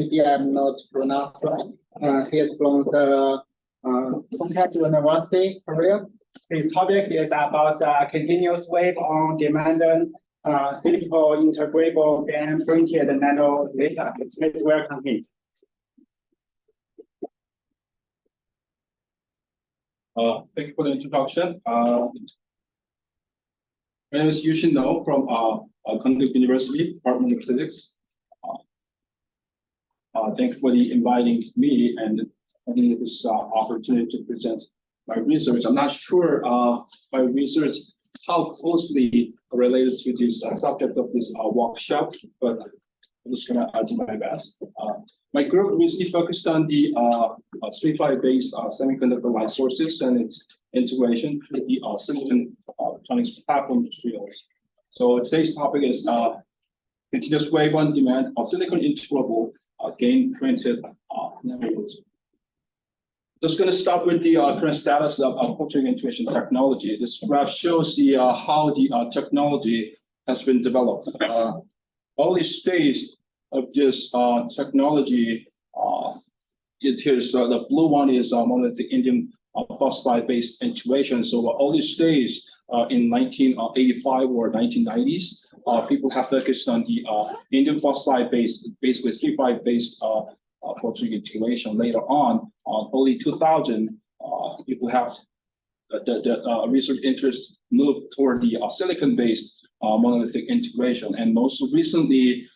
maybe I'm not pronounced right. He is from the Full-fledged University, Korea. His topic is about continuous wave on demand Si-Integrable and printed nanolaser. Please welcome him. Thank you for the introduction. My name is Shin from Korea University, Department of Physics. Thank you for inviting me and having this opportunity to present my research. I'm not sure my research how closely related to this subject of this workshop, but I'm just gonna do my best. My group recently focused on the 3-5-based semiconductor light sources and its integration to the silicon photonics platform materials. So today's topic is continuous wave on demand of silicon-integrable gain printed nanolasers. Just going to start with the current status of photonic integration technology. This graph shows the how the technology has been developed. Early stage of this technology, it is the blue one is monolithic indium phosphide-based integration. So early stage in 1985 or 1990s, people have focused on the indium phosphide-based, basically 3-5-based photonic integration. Later on, early 2000, people have the research interest moved toward the silicon-based monolithic integration, and most recently,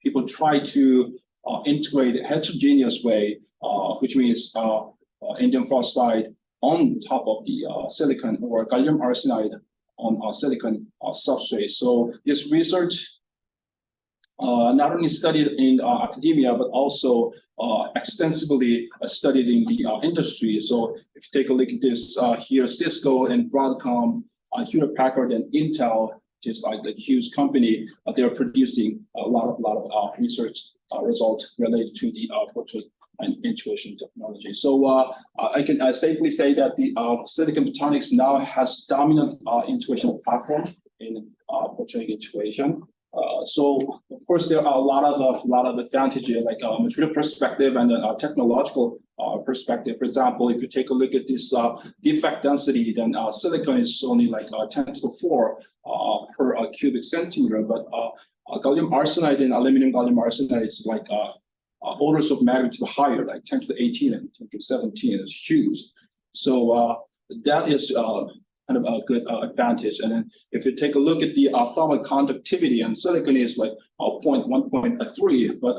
people try to integrate a heterogeneous way, which means indium phosphide on top of the silicon or gallium arsenide on silicon substrate. So this research not only studied in academia, but also extensively studied in the industry. So if you take a look at this here, Cisco and Broadcom, Hewlett Packard and Intel, just like the huge company, they are producing a lot of research results related to the photonic and integration technology. So I can safely say that the silicon photonics now has dominant integration platform in photonic integration. So of course there are a lot of advantages, like material perspective and technological perspective. For example, if you take a look at this defect density, then silicon is only like 10 to the 4 per cubic centimeter, but gallium arsenide and aluminum gallium arsenide is like orders of magnitude higher, like 10 to the 18 and 10 to 17 is huge. So that is kind of a good advantage. And then if you take a look at the thermal conductivity, and silicon is like 1.3, but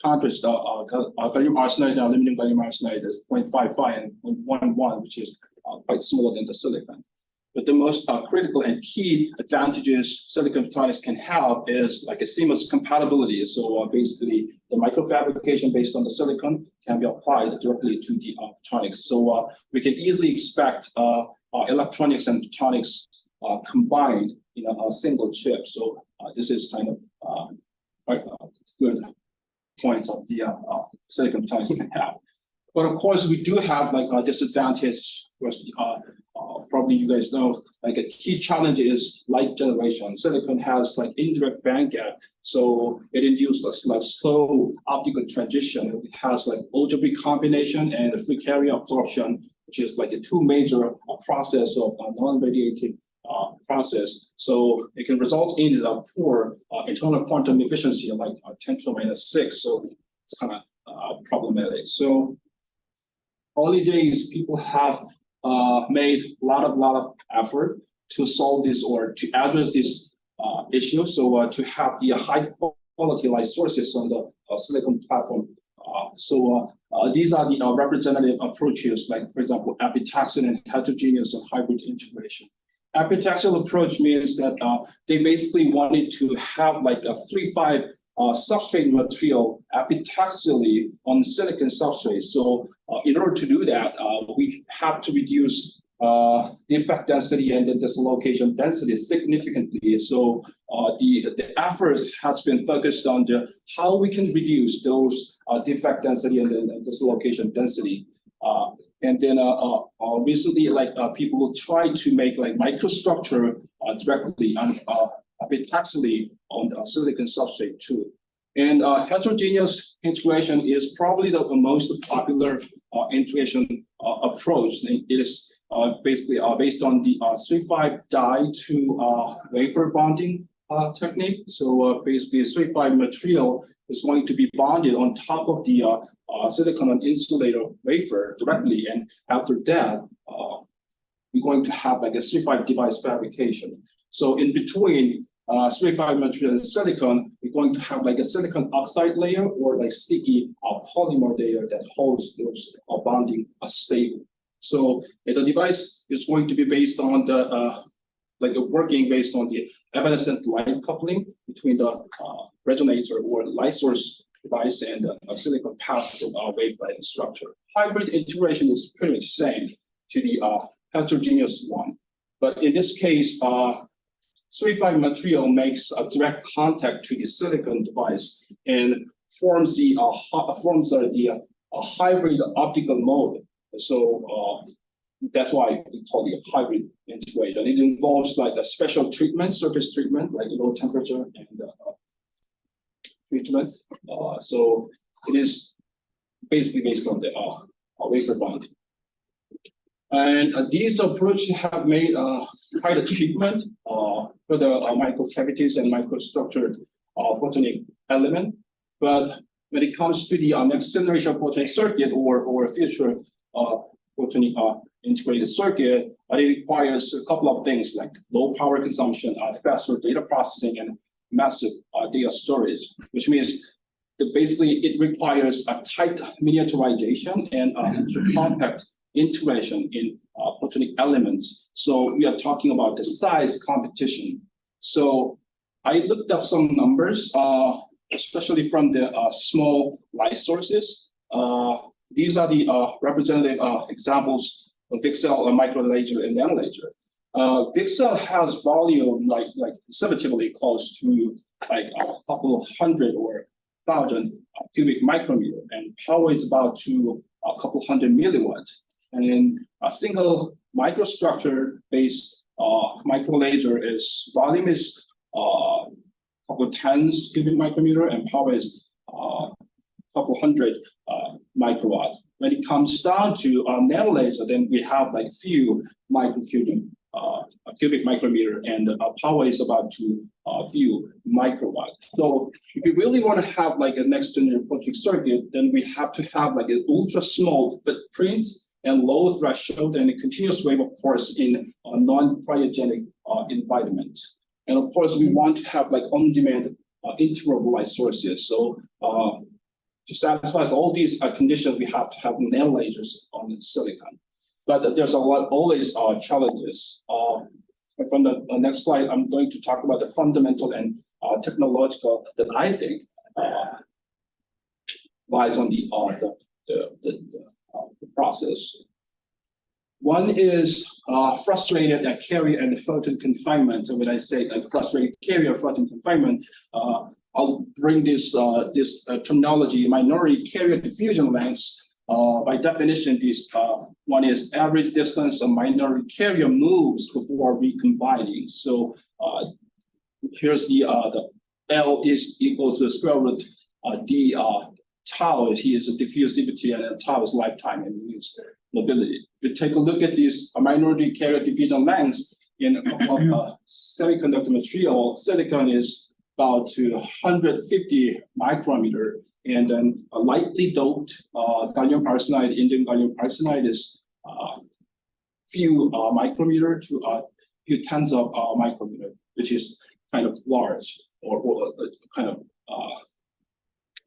contrast gallium arsenide and aluminum gallium arsenide is 0.55 and 0.11, which is quite smaller than the silicon. But the most critical and key advantages silicon photonics can have is like a seamless compatibility. So basically, the microfabrication based on the silicon can be applied directly to the photonics. So we can easily expect electronics and photonics combined in a single chip. So this is kind of quite good points of the silicon photonics can have. But of course, we do have like a disadvantage. Probably you guys know, like a key challenge is light generation. Silicon has like indirect band gap, so it induces like slow optical transition. It has like algebraic combination and free carrier absorption, which is like a two major process of non-radiative process. So it can result in a poor internal quantum efficiency, like 10 to the -6. So it's kind of problematic. So early days, people have made a lot of effort to solve this or to address this issue. So to have the high quality light sources on the silicon platform. These are the representative approaches, like for example, epitaxial and heterogeneous and hybrid integration. Epitaxial approach means that they basically wanted to have like a 3-5 substrate material epitaxially on the silicon substrate. So in order to do that, we have to reduce defect density and the dislocation density significantly. So the efforts has been focused on how we can reduce those defect density and the dislocation density. And then recently, like people will try to make like microstructure directly on epitaxially on the silicon substrate too. And heterogeneous integration is probably the most popular integration approach. It is basically based on the 3-5 die to wafer bonding technique. So basically, 3-5 material is going to be bonded on top of the silicon and insulator wafer directly, and after that, we're going to have like a 3-5 device fabrication. So in between 3-5 material and silicon, we're going to have like a silicon oxide layer or like sticky polymer layer that holds those bonding stable. So the device is going to be based on the working based on the evanescent light coupling between the resonator or light source device and a silicon passive waveguide structure. Hybrid integration is pretty much the same to the heterogeneous one, but in this case, 3-5 material makes a direct contact to the silicon device and forms the hybrid optical mode. So that's why we call it hybrid integration. It involves like a special treatment, surface treatment, like low temperature and treatment. So it is basically based on the wafer bonding. And these approaches have made quite a treatment for the microcavities and microstructured photonic element. But when it comes to the next generation photonic circuit or future photonic integrated circuit, it requires a couple of things like low power consumption, faster data processing, and massive data storage, which means that basically it requires a tight miniaturization and compact integration in photonic elements. So we are talking about the size competition. So I looked up some numbers, especially from the small light sources. These are the representative examples of VCSEL, micro laser, and nanolaser. VCSEL has volume like conservatively close to like a couple hundred or thousand cubic micrometer, and power is about to a couple hundred milliwatts. And then a single microstructure-based micro laser is volume is couple tens cubic micrometer, and power is couple hundred microwatt. When it comes down to nanolaser, then we have like few cubic micrometer, and power is about to few microwatt. So if you really want to have like a next generation photonic circuit, then we have to have like an ultra small footprint and low threshold and a continuous wave, of course, in a non-cryogenic environment. And of course, we want to have like on-demand integrable light sources. So to satisfy all these conditions, we have to have nanolasers on the silicon. But there's always challenges. From the next slide, I'm going to talk about the fundamental and technological that I think lies on the process. One is frustrated carrier and photon confinement. So when I say like frustrated carrier photon confinement, I'll bring this terminology, minority carrier diffusion lengths. By definition, this one is average distance a minority carrier moves before recombining. So here's the L is equals to the square root D tau. Here is the diffusivity, and tau is lifetime and means mobility. If you take a look at these minority carrier diffusion lengths in semiconductor material, silicon is about to 150 micrometer, and then a lightly doped gallium arsenide, indium gallium arsenide is few micrometer to few tens of micrometer, which is kind of large or kind of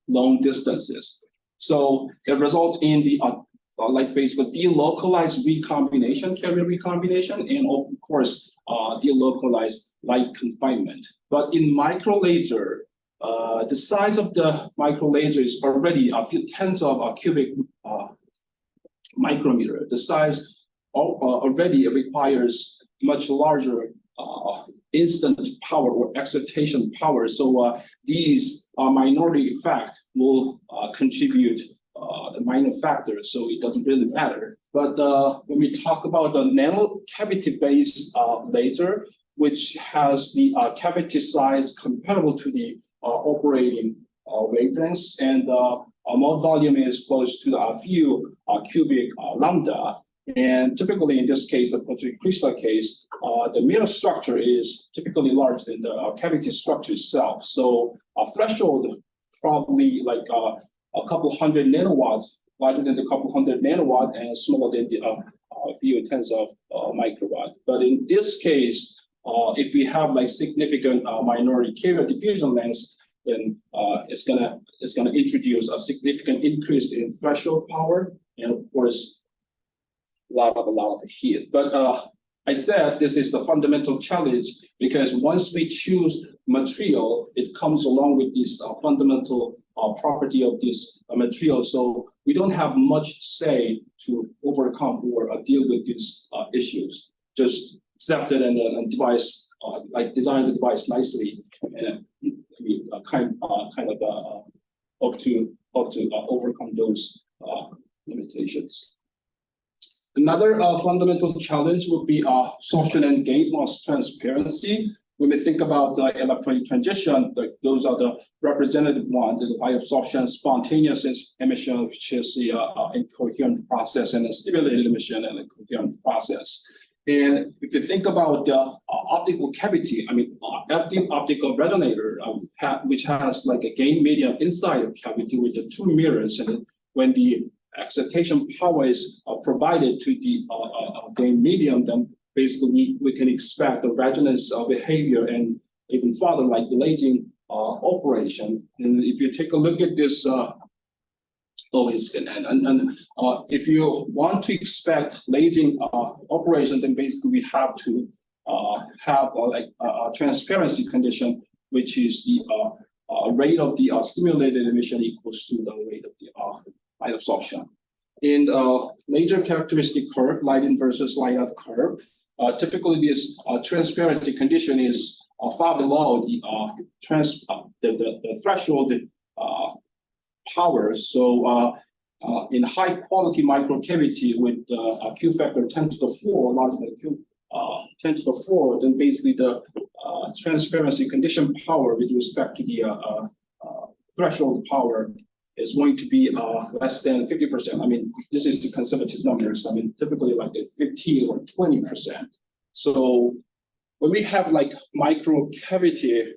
long distances. So it results in the like basically delocalized recombination, carrier recombination, and of course delocalized light confinement. But in micro laser, the size of the micro laser is already a few tens of cubic micrometer. The size already requires much larger instant power or excitation power. So these minority effect will contribute the minor factors, so it doesn't really matter. But when we talk about the nanocavity based laser, which has the cavity size comparable to the operating wavelengths, and mode volume is close to a few cubic lambda. And typically in this case, the photonic crystal case, the mirror structure is typically larger than the cavity structure itself. So a threshold probably like a couple hundred nanowatts, larger than the couple hundred nanowatt, and smaller than the a few tens of microwatt. But in this case, if we have like significant minority carrier diffusion lengths, then it's gonna introduce a significant increase in threshold power, and of course, a lot of heat. But I said this is the fundamental challenge, because once we choose material, it comes along with this fundamental property of this material. So we don't have much say to overcome or deal with these issues. Just accept it and device, like design the device nicely, and kind of hope to overcome those limitations. Another fundamental challenge would be absorption and gate loss transparency. When we think about the electronic transition, those are the representative ones, the by-absorption, spontaneous emission, which is the incoherent process, and the stimulated emission and the coherent process. And if you think about the optical cavity, I mean, active optical resonator, which has like a gain medium inside the cavity with the two mirrors, and when the excitation power is provided to the gain medium, then basically we can expect the resonance behavior and even further like the lasing operation. And if you take a look at this, if you want to expect lasing operation, then basically we have to have like a transparency condition, which is the rate of the stimulated emission equals to the rate of the light absorption. In laser characteristic curve, light in versus light out curve, typically this transparency condition is far below the threshold power. So in high quality microcavity with a Q factor 10 to the 4, larger than Q 10 to the 4, then basically the transparency condition power with respect to the threshold power is going to be less than 50%. I mean, this is the conservative numbers. I mean, typically like 15 or 20%. So when we have like micro cavity,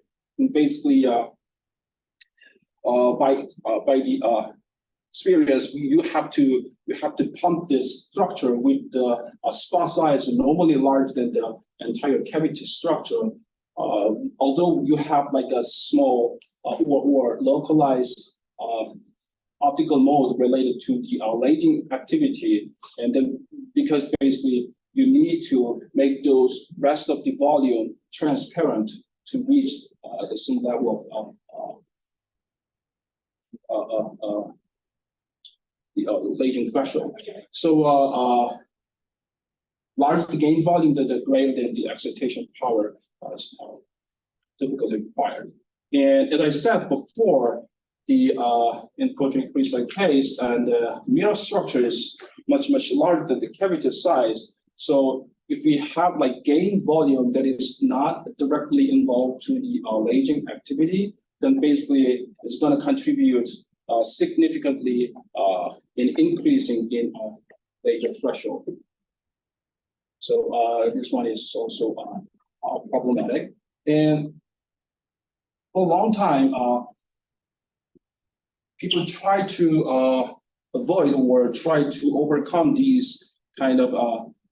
basically by the experience, you have to pump this structure with the spot size normally larger than the entire cavity structure. Although you have like a small or localized optical mode related to the lasing activity, and then because basically you need to make those rest of the volume transparent to reach some level of the lasing threshold. So large the gain volume, the greater than the excitation power is typically required. And as I said before, the in photonic crystal case, and the mirror structure is much larger than the cavity size. So if we have like gain volume that is not directly involved to the lasing activity, then basically it's going to contribute significantly in increasing in laser threshold. So this one is also problematic. And for a long time, people try to avoid or try to overcome these kind of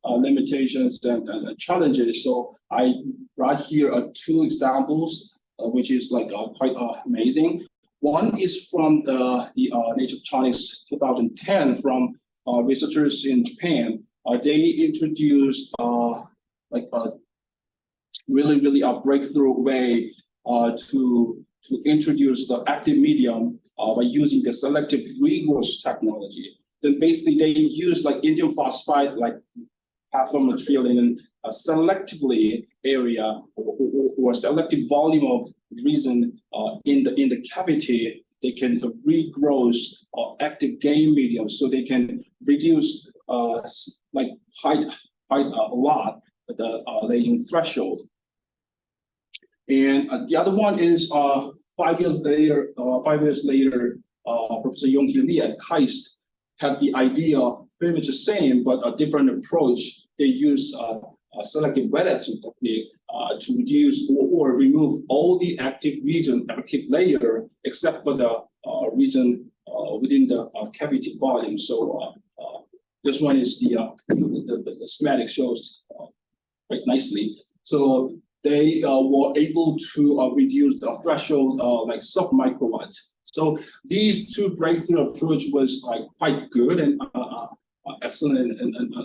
limitations and challenges. So I brought here two examples, which is like quite amazing. One is from the Nature Photonics 2010 from researchers in Japan. They introduced like a really a breakthrough way to introduce the active medium by using the selective regrowth technology. Then basically they use like indium phosphide, like platform material in a selectively area or selective volume of reason in the cavity. They can regrow active gain medium, so they can reduce like quite a lot the lasing threshold. And the other one is 5 years later, Professor Yonghee Lee at KAIST had the idea pretty much the same, but a different approach. They use a selective wet etching technique to reduce or remove all the active layer, except for the region within the cavity volume. So this one is the schematic shows quite nicely. So they were able to reduce the threshold like sub-microwatt. So these two breakthrough approach was quite good and excellent and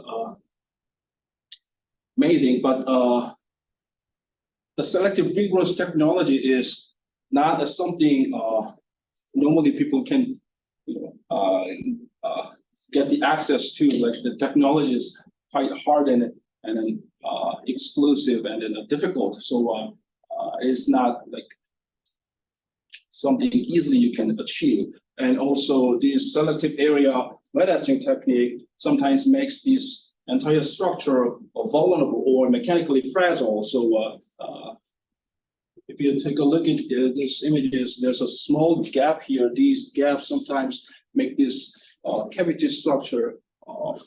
amazing, but the selective rigorous technology is not something normally people can get the access to. Like the technology is quite hard and exclusive and difficult. So it's not like something easily you can achieve. And also this selective area wet etching technique sometimes makes this entire structure vulnerable or mechanically fragile. So if you take a look at these images, there's a small gap here. These gaps sometimes make this cavity structure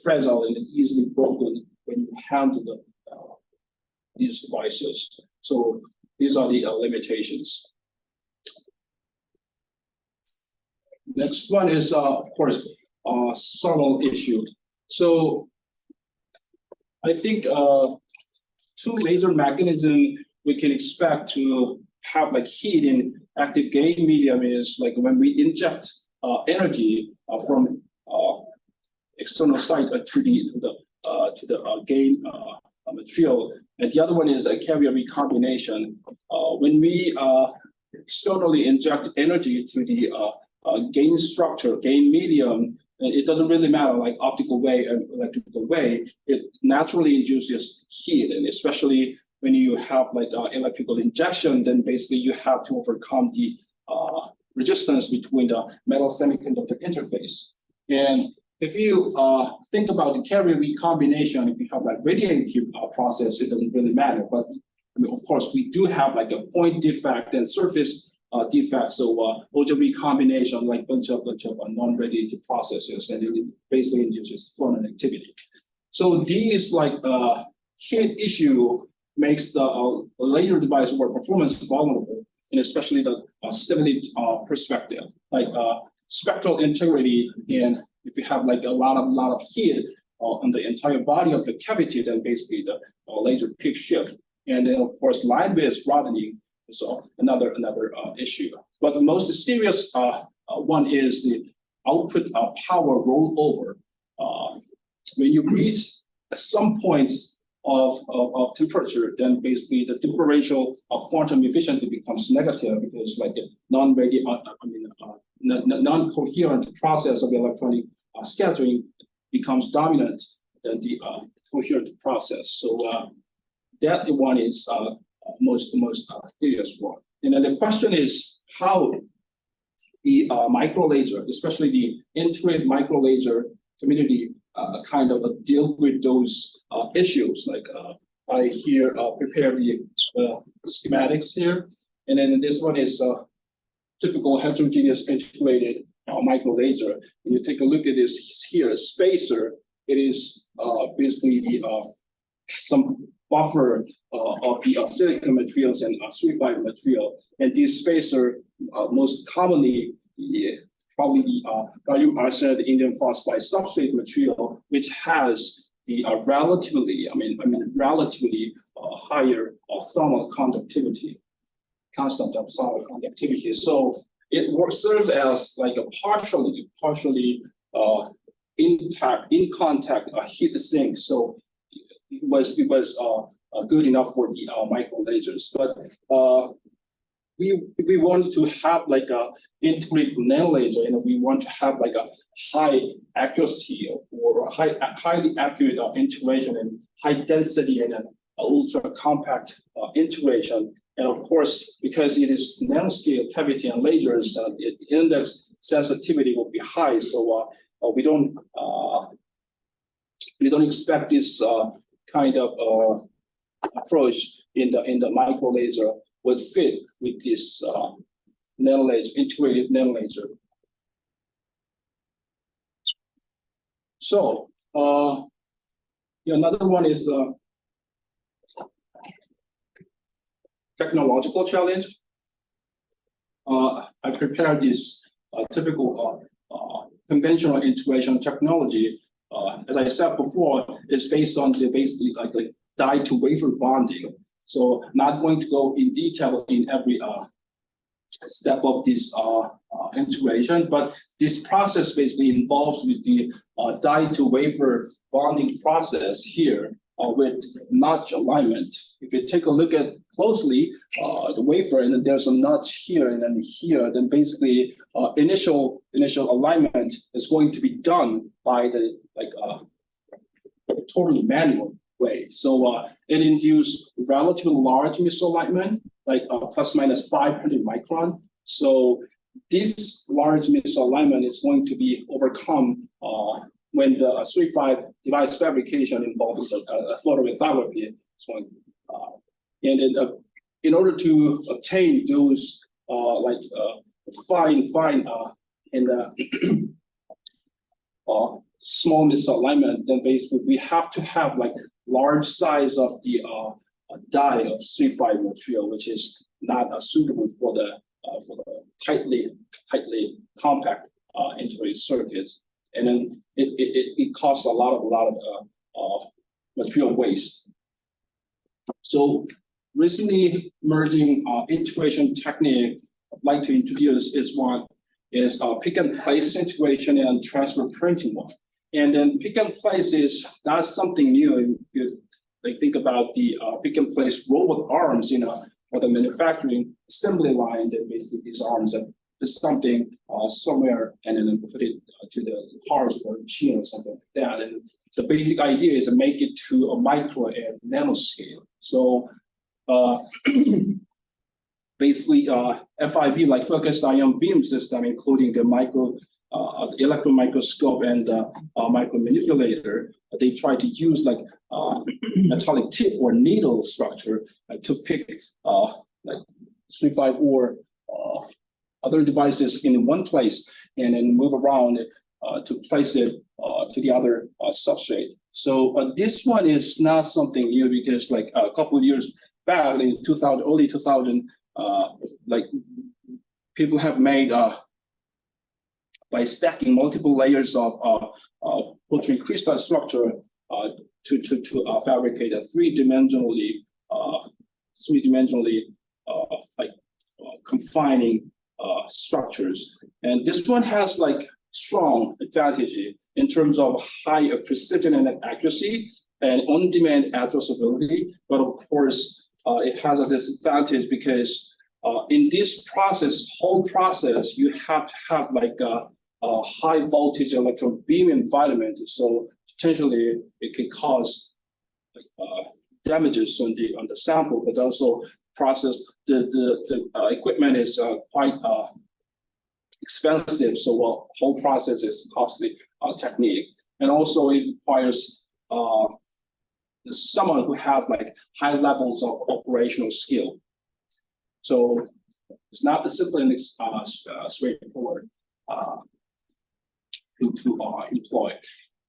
fragile and easily broken when you handle these devices. So these are the limitations. Next one is, of course, subtle issue. So I think two major mechanisms we can expect to have like heat in active gain medium is like when we inject energy from external site to the gain material, and the other one is a carrier recombination. When we externally inject energy to the gain structure, gain medium, it doesn't really matter like optical way and electrical way. It naturally induces heat, and especially when you have like electrical injection, then basically you have to overcome the resistance between the metal semiconductor interface. And if you think about the carrier recombination, if you have like radiative process, it doesn't really matter. But I mean, of course, we do have like a point defect and surface defect. So Auger recombination, like bunch of non-radiative processes, and it basically induces photon activity. So these like heat issue makes the laser device or performance vulnerable, and especially the stability perspective, like spectral integrity. And if you have like a lot of heat on the entire body of the cavity, then basically the laser peak shift, and then of course line width broadening is another issue. But the most serious one is the output power rollover. When you reach at some points of temperature, then basically the differential of quantum efficiency becomes negative, because like a non-coherent process of electronic scattering becomes dominant than the coherent process. So that one is most serious one. And then the question is how the micro laser, especially the integrated micro laser community, kind of deal with those issues. Like I here prepare the schematics here, and then this one is typical heterogeneous integrated micro laser. When you take a look at this here, spacer, it is basically some buffer of the silicon materials and silicified material, and this spacer most commonly probably the gallium arsenide indium phosphide substrate material, which has the relatively higher thermal conductivity, constant of thermal conductivity. So it serves as like a partially intact, in contact heat sink. So it was good enough for the micro lasers, but we wanted to have like a integrated nanolaser, and we want to have like a high accuracy or highly accurate integration and high density and an ultra compact integration. And of course, because it is nanoscale cavity and lasers, the index sensitivity will be high. So we don't expect this kind of approach in the micro laser would fit with this nanolaser, integrated nanolaser. So another one is technological challenge. I prepared this typical conventional integration technology. As I said before, it's based on the basically like die to wafer bonding. So not going to go in detail in every step of this integration, but this process basically involves with the die to wafer bonding process here with notch alignment. If you take a look at closely the wafer, and then there's a notch here and then here, then basically initial alignment is going to be done by the totally manual way. So it induces relatively large misalignment, like plus minus 500 micron. So this large misalignment is going to be overcome when the 3.5 device fabrication involves photolithography. And then in order to obtain those fine and small misalignment, then basically we have to have like large size of the die of 3.5 material, which is not suitable for the tightly compact integrated circuits, and then it causes a lot of material waste. So recently emerging integration technique I'd like to introduce is pick and place integration and transfer printing one. And then pick and place is not something new. You think about the pick and place robot arms, for the manufacturing assembly line. That basically these arms and just something somewhere, and then put it to the cars or machine or something like that. And the basic idea is to make it to a micro and nanoscale. So basically FIB, like focused ion beam system, including the the electron microscope and the micro manipulator, they try to use like metallic tip or needle structure to pick like 3.5 or other devices in one place and then move around to place it to the other substrate. So this one is not something new, because like a couple of years back in early 2000, like people have made by stacking multiple layers of protein crystal structure to fabricate a three-dimensionally confining structures. And this one has like strong advantage in terms of high precision and accuracy and on-demand addressability. But of course, it has a disadvantage because in this whole process, you have to have like a high voltage electron beam environment. So potentially it can cause damages on the sample, but also the equipment is quite expensive. So whole process is costly technique, and also it requires someone who has like high levels of operational skill. So it's not the simple and straightforward to employ.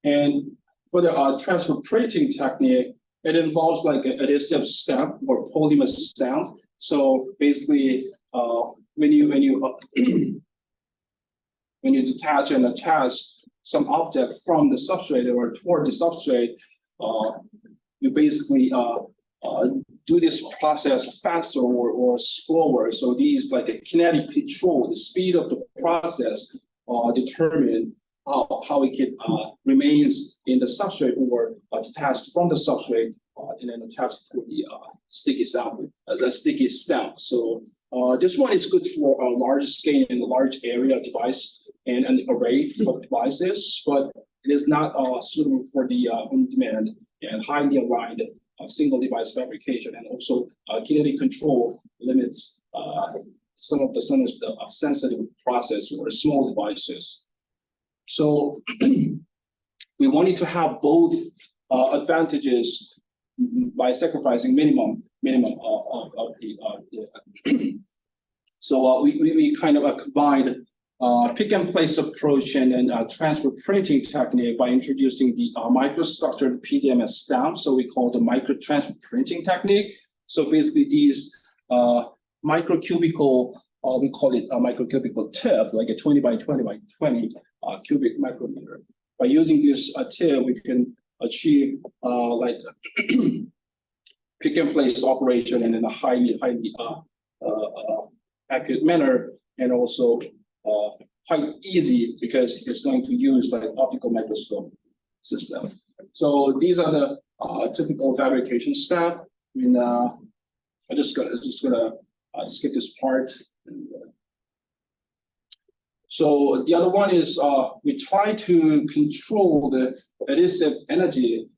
And for the transfer printing technique, it involves like an adhesive stamp or polymer stamp. So basically, when you detach and attach some object from the substrate or toward the substrate, you basically do this process faster or slower. So these like a kinetic control, the speed of the process determine how it can remains in the substrate or detached from the substrate and then attached to the sticky stamp. So this one is good for a large scale and large area device and an array of devices, but it is not suitable for the on-demand and highly aligned single device fabrication, and also kinetic control limits some of the sensitive process or small devices. So we wanted to have both advantages by sacrificing minimum of the So we kind of combined pick and place approach and transfer printing technique by introducing the microstructured PDMS stamp. So we call the micro transfer printing technique. So basically these microcubical, we call it a microcubical tip, like a 20 by 20 by 20 cubic micrometer. By using this tip, we can achieve like pick and place operation and in a highly accurate manner, and also quite easy because it's going to use like optical microscope system. So these are the typical fabrication step. And I'm just gonna skip this part. So the other one is we try to control the adhesive energy.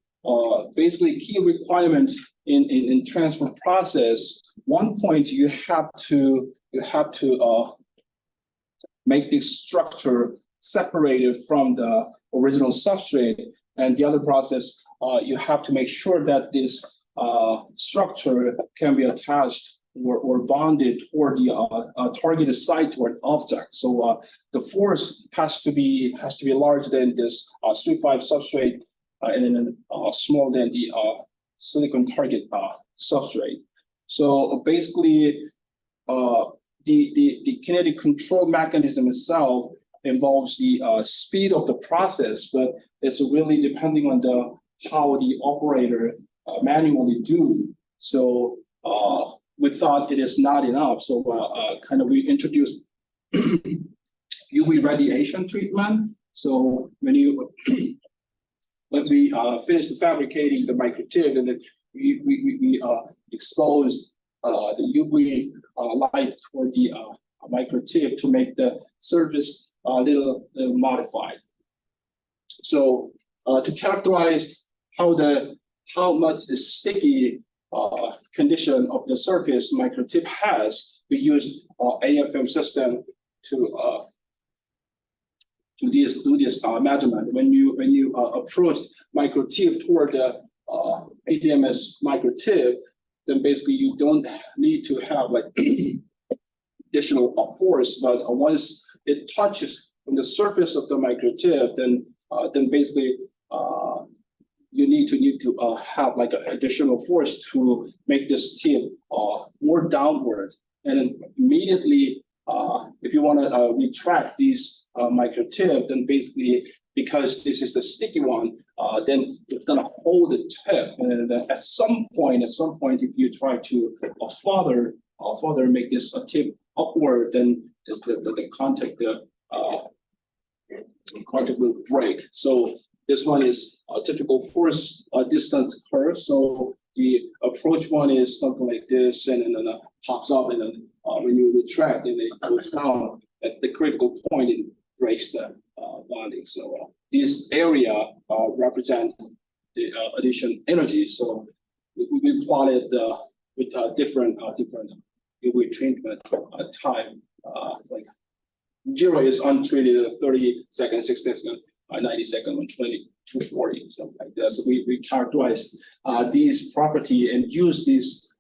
Basically, key requirement in transfer process. One point you have to make this structure separated from the original substrate, and the other process you have to make sure that this structure can be attached or bonded toward the targeted site toward object. So the force has to be larger than this 3.5 substrate and then smaller than the silicon target substrate. So basically, the kinetic control mechanism itself involves the speed of the process, but it's really depending on how the operator manually do. So we thought it is not enough. So kind of we introduced UV radiation treatment. So when we finished fabricating the microtip, and then we exposed the UV light toward the microtip to make the surface a little modified. So to characterize how much the sticky condition of the surface microtip has, we use AFM system to do this measurement. When you approach microtip toward the ADMS microtip, then basically you don't need to have like additional force, but once it touches on the surface of the microtip, then basically you need to have like an additional force to make this tip more downward, and then immediately if you want to retract these microtip, then basically because this is the sticky one, then it's gonna hold the tip, and then at some point, if you try to further make this a tip upward, then the contact will break. So this one is a typical force distance curve. So the approach one is something like this, and then pops up, and then when you retract, and it goes down at the critical point, it breaks the bonding. So this area represent the addition energy. So we plotted with different UV treatment time. Like 0 is untreated, 30 seconds, 60 seconds, 90 seconds, 120, 240, something like that. So we characterize these property and use this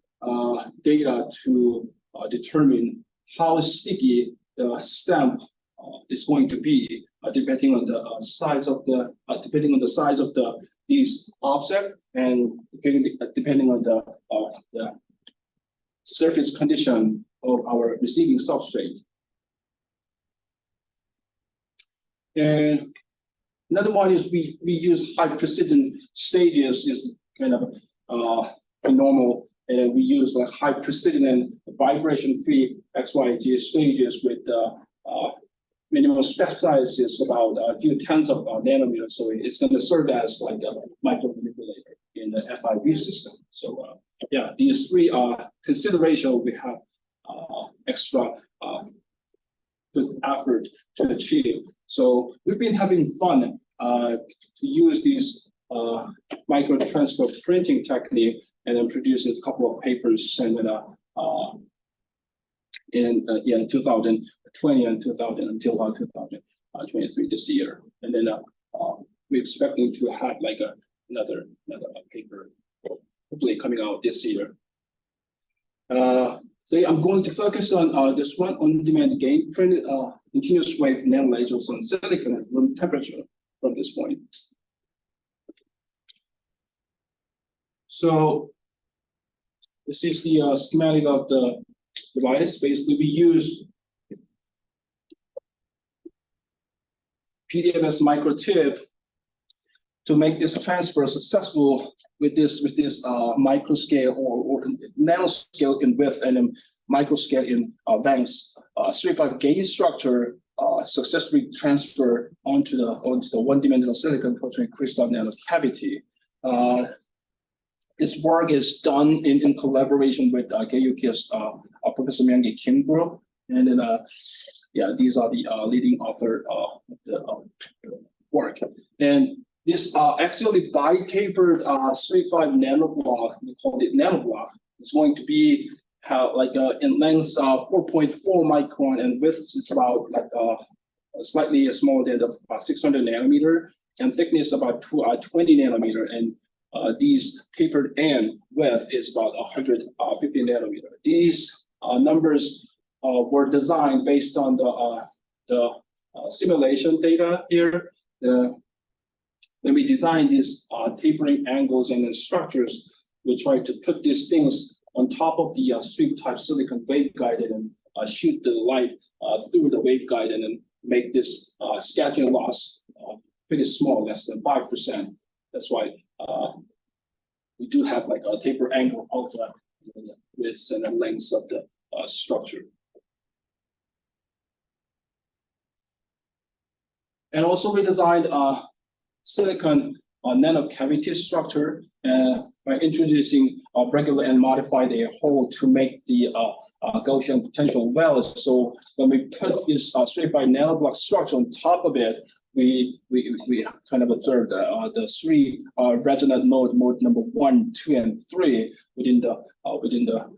data to determine how sticky the stamp is going to be, depending on the size of these object, and depending on the surface condition of our receiving substrate. And another one is we use high precision stages, is kind of normal, and we use like high precision and vibration free XYZ stages with minimum step size is about a few tens of nanometers. So it's going to serve as like a micro manipulator in the FIV system. So yeah, these three considerations we have extra good effort to achieve. So we've been having fun to use this micro transfer printing technique, and then producing a couple of papers, and then in 2020 and 2023 this year, and then we're expecting to have like another paper hopefully coming out this year. So I'm going to focus on this one on-demand gain printed continuous wave nanolasers on silicon at room temperature from this point. So this is the schematic of the device. Basically, we use PDFS microtube to make this transfer successful with this microscale or nanoscale in width and then microscale in length. 3-5 gauge structure successfully transferred onto the one-dimensional silicon photonic crystal nanocavity. This work is done in collaboration with KUK's Professor Myung-Ki Kim group, and then these are the leading author of the work. And this axially bi-tapered 3-5 nanoblock, we call it nanoblock, is going to be in length 4.4 micron and width is about slightly smaller than the 600 nanometer and thickness about 20 nanometer, and these tapered end width is about 150 nanometer. These numbers were designed based on the simulation data here. When we design these tapering angles and structures, we try to put these things on top of the strip-type silicon waveguide and shoot the light through the waveguide and then make this scattering loss pretty small, less than 5%. That's why we do have like a taper angle of the width and the length of the structure. And also we designed silicon nanocavity structure by introducing regular and modified a hole to make the Gaussian potential wells. So when we put this 3-5 nanoblock structure on top of it, we kind of observed the three resonant mode number 1, 2, and 3 within the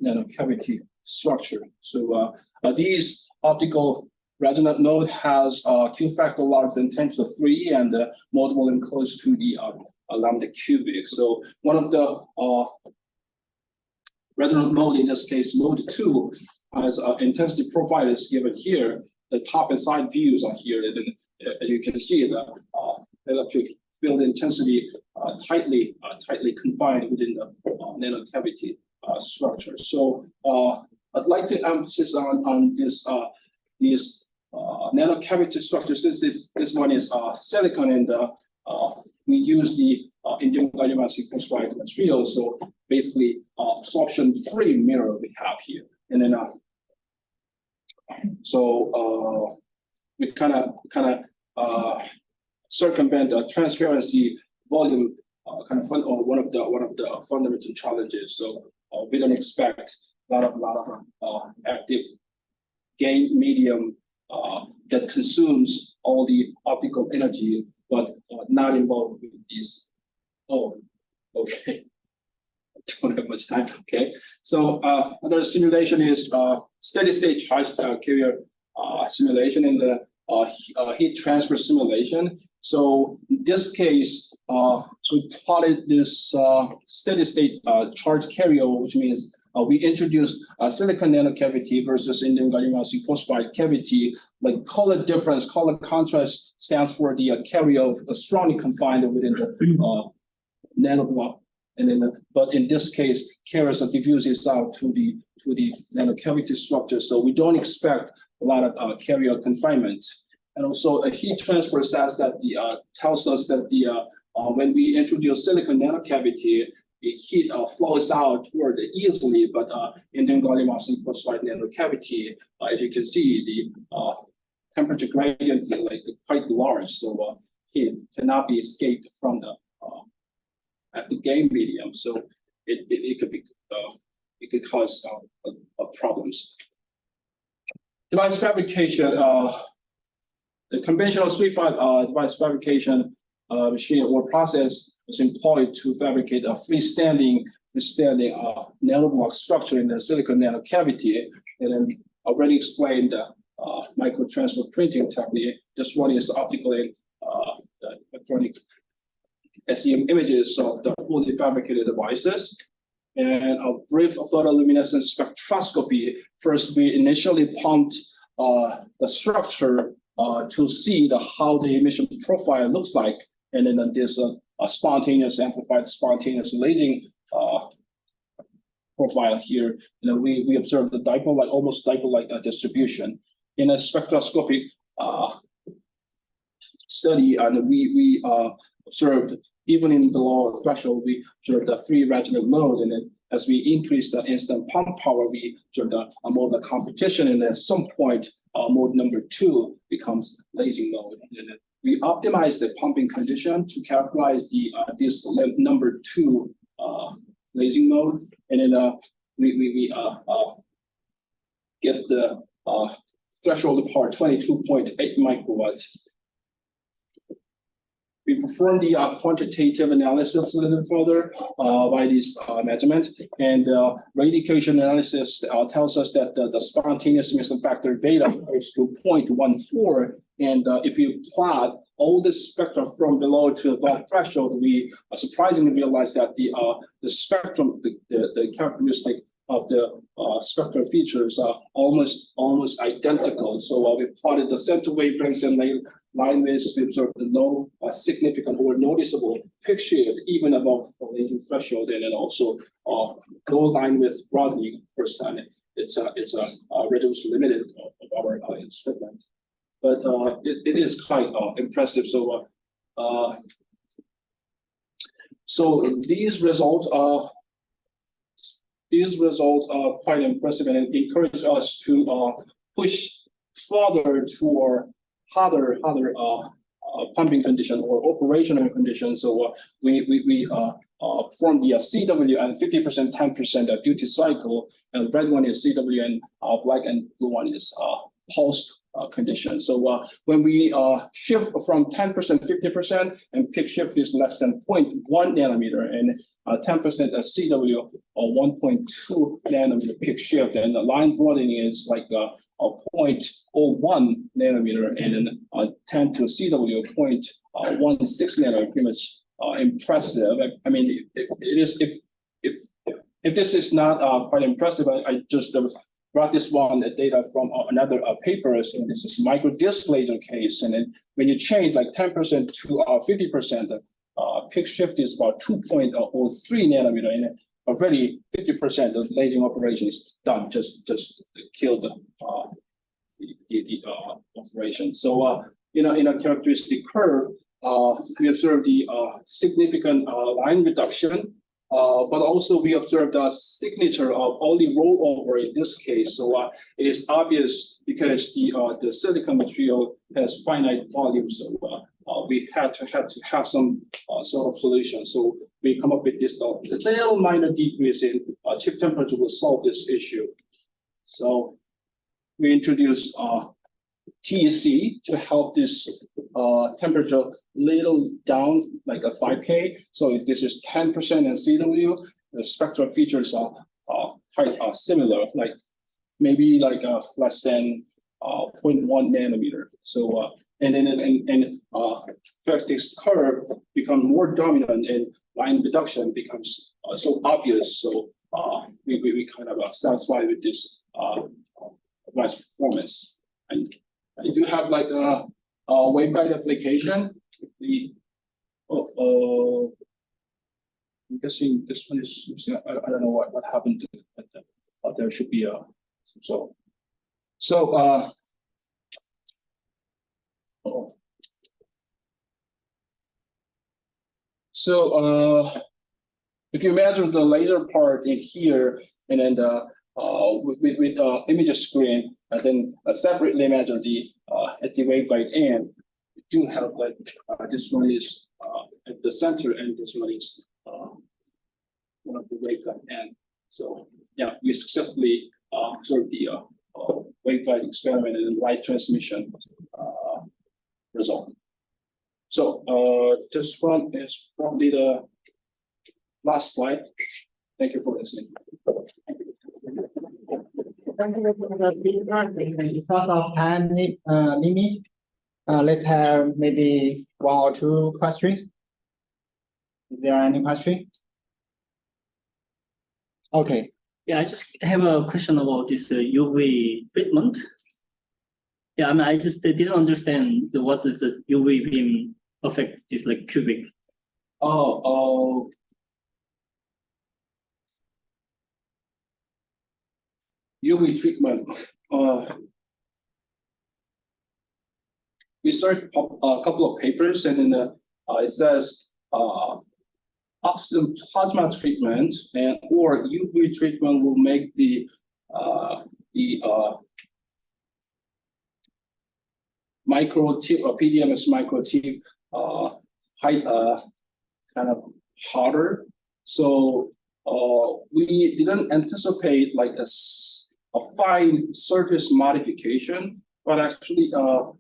nanocavity structure. So these optical resonant node has Q factor larger than 10 to the 3 and mode volume close to the lambda cubic. So one of the resonant mode, in this case mode 2, has intensity profile is given here. The top and side views are here, and then as you can see, the electric field intensity tightly confined within the nanocavity structure. So I'd like to emphasize on this these nanocavity structures. This one is silicon, and we use the indium gallium arsenide constructed material. So basically, absorption-free mirror we have here, and then we kind of circumvent the transparency volume one of the fundamental challenges. So we don't expect a lot of active gain medium that consumes all the optical energy, but not involved with these. Oh, okay. I don't have much time. Okay. So another simulation is steady state charge carrier simulation and the heat transfer simulation. So in this case, we plotted this steady state charge carrier, which means we introduced silicon nanocavity versus indium gallium arsenide phosphide cavity. Like color difference, color contrast stands for the carrier strongly confined within the nanoblock. And then, but in this case, carriers diffuses out to the nanocavity structure. So we don't expect a lot of carrier confinement. And also a heat transfer says that tells us that when we introduce silicon nanocavity, the heat flows out toward easily, but indium gallium arsenide phosphide nanocavity, as you can see, the temperature gradient is quite large, so heat cannot be escaped from the active gain medium. So it could cause problems. Device fabrication. The conventional 3-5 device fabrication machine or process is employed to fabricate a freestanding nanoblock structure in the silicon nanocavity. And then already explained the microtransfer printing technique. This one is optical and electronic SEM images of the fully fabricated devices. and a brief photoluminescence spectroscopy. First, we initially pumped the structure to see how the emission profile looks like, and then this spontaneous amplified spontaneous lasing profile here. We observed the dipole almost dipole-like distribution in a spectroscopic study, and we observed even in the lower threshold, we observed a 3 resonant mode, and then as we increase the instant pump power, we observed a mode of competition, and at some point, mode number 2 becomes lasing mode. And then we optimize the pumping condition to characterize this number 2 lasing mode, and then we get the threshold power 22.8 microwatts. We perform the quantitative analysis a little further by this measurement, and radiation analysis tells us that the spontaneous emission factor beta goes to 0.14, and if you plot all the spectra from below to above threshold, we surprisingly realize that the spectrum, the characteristic of the spectral features are almost identical. So we plotted the center wavelengths and line widths. We observed the no significant or noticeable peak shift even above the lasing threshold, and then also no line width broadening percent. It's a reduced limited of our instrument, but it is quite impressive. So these results are quite impressive and encourage us to push further toward harder pumping condition or operational conditions. So we form the CW and 50%, 10% duty cycle, and red one is CW, and black and blue one is pulsed condition. So when we shift from 10%, 50%, and peak shift is less than 0.1 nanometer, and 10% CW or 1.2 nanometer peak shift, and the line broadening is like 0.01 nanometer, and then 10 to CW 0.16 nanometer, pretty much impressive. I mean, it is, if this is not quite impressive, I just brought this one data from another papers, and this is micro disc laser case, and then when you change like 10% to 50%, peak shift is about 2.03 nanometer, and already 50% of lasing operation is done, just killed the operation. So in a characteristic curve, we observe the significant line reduction, but also we observed a signature of only rollover in this case. So it is obvious because the silicon material has finite volume, so we had to have some sort of solution. So we come up with this little minor decrease in chip temperature will solve this issue. So we introduced TEC to help this temperature little down, like a 5K. So if this is 10% in CW, the spectral features are quite similar, like maybe like less than 0.1 nanometer. So and then characteristic curve become more dominant, and line reduction becomes so obvious. So we kind of satisfied with this advanced performance. And if you have like a waveguide application, I'm guessing this one is, I don't know what happened to it, but there should be if you measure the laser part in here, and then with image screen, and then separately measure at the waveguide end, you do have like this one is at the center, and this one is one of the waveguide end. So yeah, we successfully observed the waveguide experiment and light transmission result. So this one is probably the last slide. Thank you for listening. Thank you for the feedback. Because of time limit, let's have maybe 1 or 2 questions. Is there any question? Okay. Yeah, I just have a question about this UV treatment. Yeah, I mean, I just didn't understand what does the UV beam affect this like cubic. UV treatment. We started a couple of papers, and then it says oxygen plasma treatment and or UV treatment will make the micro tip or PDMS micro tip height kind of harder. So we didn't anticipate like a fine surface modification, but actually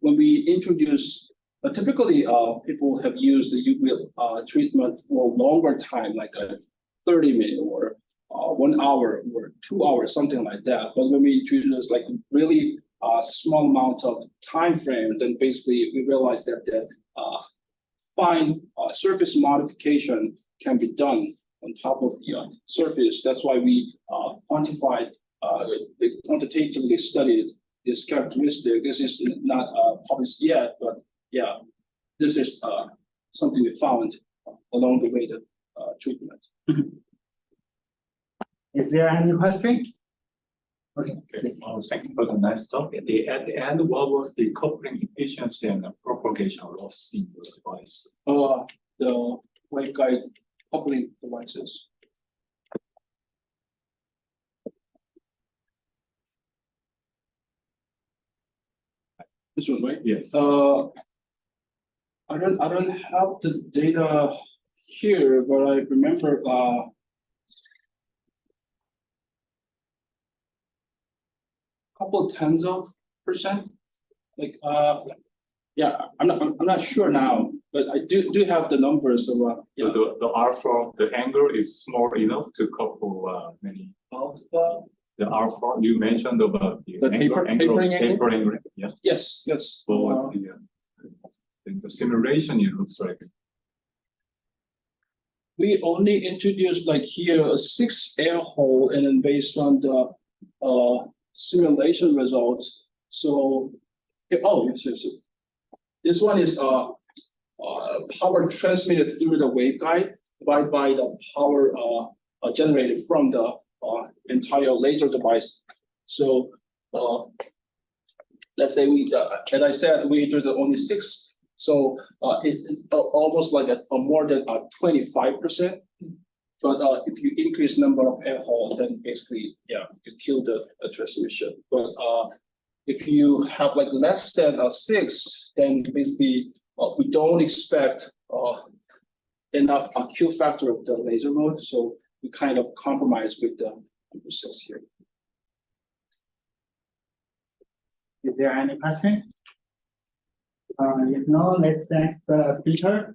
when we introduce typically people have used the UV treatment for longer time, like a 30-minute or 1 hour or 2 hours, something like that. But when we introduce like really small amount of time frame, then basically we realized that the fine surface modification can be done on top of the surface. That's why we quantitatively studied this characteristic. This is not published yet, but yeah, this is something we found along the way the treatment. Is there any question? Okay. Thank you for the nice talk. At the end, what was the coupling efficiency and the propagation loss in the device? The waveguide coupling devices. This one, right? Yes. I don't have the data here, but I remember couple tens of %. Like yeah, I'm not sure now, but I do have the numbers of yeah. So the alpha, the angle is small enough to couple many. Alpha. The alpha you mentioned about the tapering angle. Yeah. Yes. So what's the simulation? It looks like we only introduced like here a 6 air hole, and then based on the simulation results. So yes. This one is power transmitted through the waveguide divided by the power generated from the entire laser device. So let's say we, as I said, we introduced only 6. So it's almost like a more than 25%. But if you increase number of air holes, then basically, yeah, you kill the transmission. But if you have like less than 6, then basically we don't expect enough Q factor of the laser mode. So we kind of compromise with the number 6 here. Is there any question? If no, let's thank the speaker.